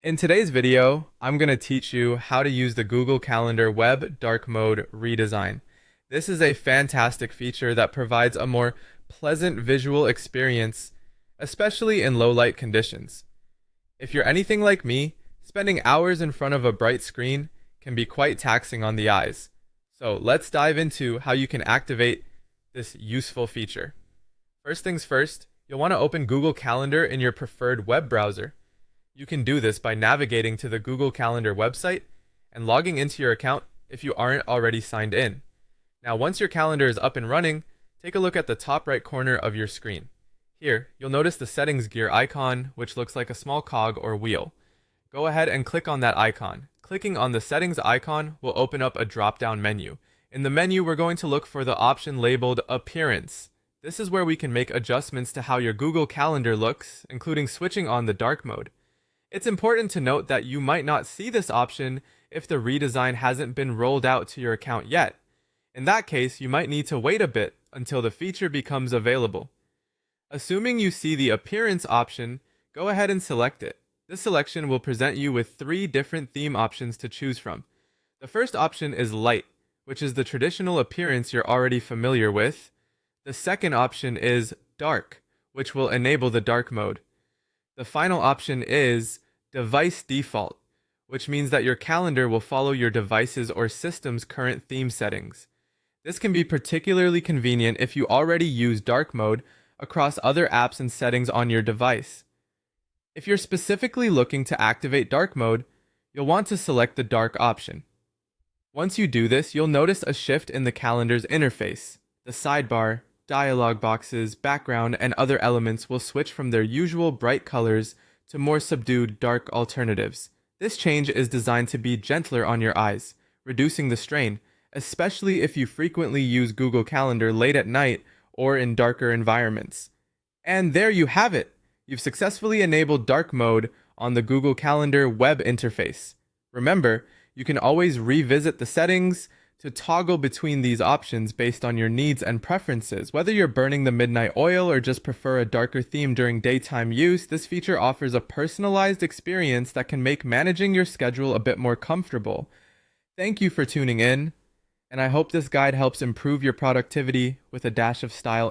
In today's video, I'm going to teach you how to use the Google Calendar Web Dark Mode redesign. This is a fantastic feature that provides a more pleasant visual experience, especially in low light conditions. If you're anything like me, spending hours in front of a bright screen can be quite taxing on the eyes. So let's dive into how you can activate this useful feature. First things first, you'll want to open Google Calendar in your preferred web browser. You can do this by navigating to the Google Calendar website and logging into your account if you aren't already signed in. Now, once your calendar is up and running, take a look at the top right corner of your screen. Here, you'll notice the settings gear icon, which looks like a small cog or wheel. Go ahead and click on that icon. Clicking on the settings icon will open up a drop-down menu. In the menu, we're going to look for the option labeled Appearance. This is where we can make adjustments to how your Google Calendar looks, including switching on the dark mode. It's important to note that you might not see this option if the redesign hasn't been rolled out to your account yet. In that case, you might need to wait a bit until the feature becomes available. Assuming you see the appearance option, go ahead and select it. This selection will present you with 3 different theme options to choose from. The first option is light, which is the traditional appearance you're already familiar with. The second option is dark, which will enable the dark mode. The final option is device default, which means that your calendar will follow your device's or system's current theme settings. This can be particularly convenient if you already use dark mode across other apps and settings on your device. If you're specifically looking to activate dark mode, you'll want to select the dark option. Once you do this, you'll notice a shift in the calendar's interface. The sidebar, dialog boxes, background, and other elements will switch from their usual bright colors to more subdued dark alternatives. This change is designed to be gentler on your eyes, reducing the strain, especially if you frequently use Google Calendar late at night or in darker environments. And there you have it! You've successfully enabled dark mode on the Google Calendar web interface. Remember, you can always revisit the settings to toggle between these options based on your needs and preferences. Whether you're burning the midnight oil or just prefer a darker theme during daytime use, this feature offers a personalized experience that can make managing your schedule a bit more comfortable. Thank you for tuning in, and I hope this guide helps improve your productivity with a dash of style.